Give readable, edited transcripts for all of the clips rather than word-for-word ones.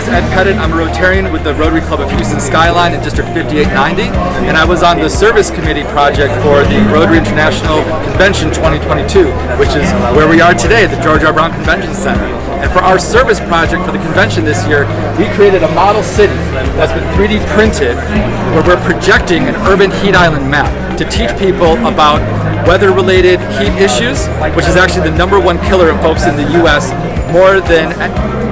is Ed Pettit. I'm a Rotarian with the Rotary Club of Houston Skyline in District 5890, and I was on the service committee project for the Rotary International Convention 2022, which is where we are today at the George R. Brown Convention Center. And for our service project for the convention this year, we created a model city that's been 3D printed where we're projecting an urban heat island map to teach people about weather-related heat issues, which is actually the #1 killer of folks in the U.S. More than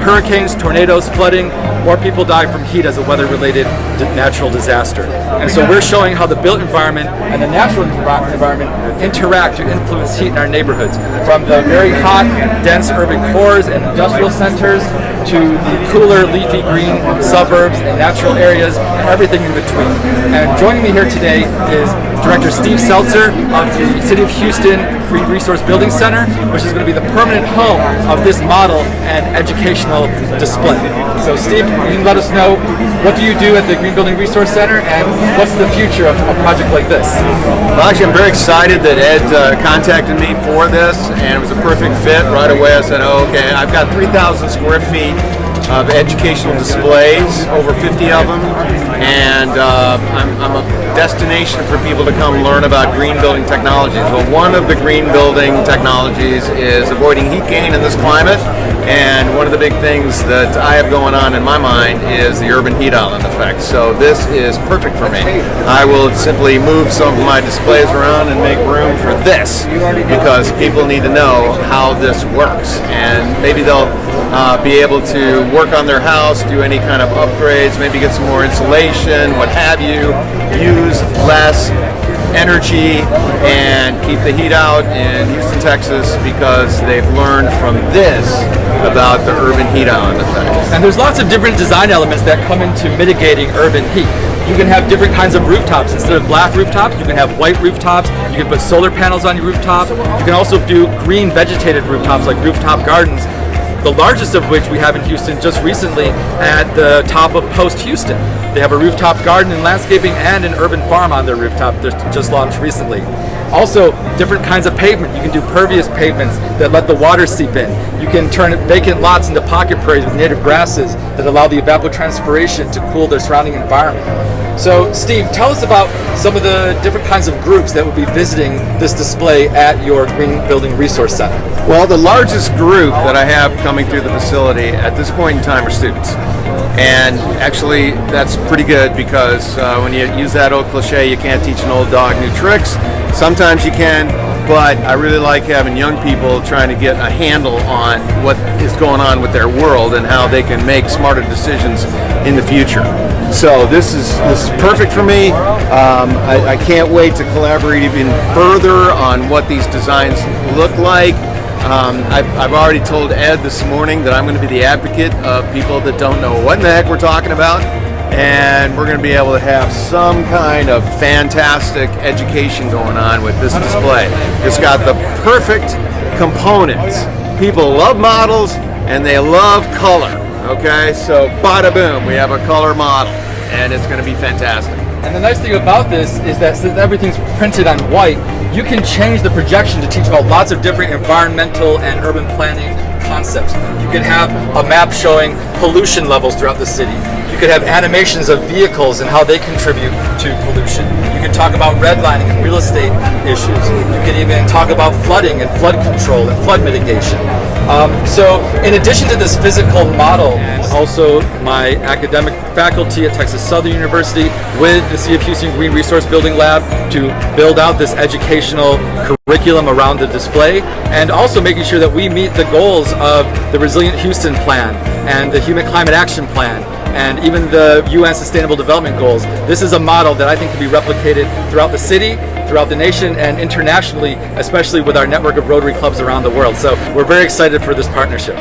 hurricanes, tornadoes, flooding, more people die from heat as a weather-related natural disaster. And so we're showing how the built environment and the natural environment interact to influence heat in our neighborhoods, from the very hot, dense urban cores and industrial centers to the cooler, leafy green suburbs and natural areas, and everything in between. And joining me here today is Director Steve Seltzer of the City of Houston Green Resource Building Center, which is going to be the permanent home of this model and educational display. So Steve, you can let us know, what do you do at the Green Building Resource Center, and what's the future of a project like this? Well, actually, I'm very excited that Ed contacted me for this, and it was a perfect fit. Right away I said, oh, okay, I've got 3,000 square feet of educational displays, over 50 of them, and I'm a destination for people to come learn about green building technologies. Well, one of the green building technologies is avoiding heat gain in this climate, and one of the big things that I have going on in my mind is the urban heat island effect. So this is perfect for me. I will simply move some of my displays around and make room for this, because people need to know how this works, and maybe they'll be able to work on their house, do any kind of upgrades, maybe get some more insulation, what have you, use less energy and keep the heat out in Houston, Texas, because they've learned from this about the urban heat island effect. And there's lots of different design elements that come into mitigating urban heat. You can have different kinds of rooftops. Instead of black rooftops, you can have white rooftops. You can put solar panels on your rooftop. You can also do green vegetated rooftops, like rooftop gardens, the largest of which we have in Houston just recently at the top of Post Houston. They have a rooftop garden and landscaping and an urban farm on their rooftop that just launched recently. Also, different kinds of pavement. You can do pervious pavements that let the water seep in. You can turn vacant lots into pocket prairies with native grasses that allow the evapotranspiration to cool their surrounding environment. So, Steve, tell us about some of the different kinds of groups that will be visiting this display at your Green Building Resource Center. Well, the largest group that I have coming through the facility at this point in time are students. And actually, that's pretty good, because when you use that old cliche, you can't teach an old dog new tricks. Sometimes you can, but I really like having young people trying to get a handle on what is going on with their world and how they can make smarter decisions in the future. So this is perfect for me. I can't wait to collaborate even further on what these designs look like. I've already told Ed this morning that I'm going to be the advocate of people that don't know what in the heck we're talking about, and we're going to be able to have some kind of fantastic education going on with this display. It's got the perfect components. People love models and they love color. Okay, so bada boom, we have a color model, and it's going to be fantastic. And the nice thing about this is that since everything's printed on white, you can change the projection to teach about lots of different environmental and urban planning concepts. You can have a map showing pollution levels throughout the city. You could have animations of vehicles and how they contribute to pollution. You can talk about redlining and real estate issues. You can even talk about flooding and flood control and flood mitigation. So in addition to this physical model, also my academic faculty at Texas Southern University with the City of Houston Green Resource Building Lab to build out this educational curriculum around the display, and also making sure that we meet the goals of the Resilient Houston Plan and the Human Climate Action Plan and even the UN Sustainable Development Goals. This is a model that I think can be replicated throughout the city, throughout the nation, and internationally, especially with our network of Rotary clubs around the world. So we're very excited for this partnership.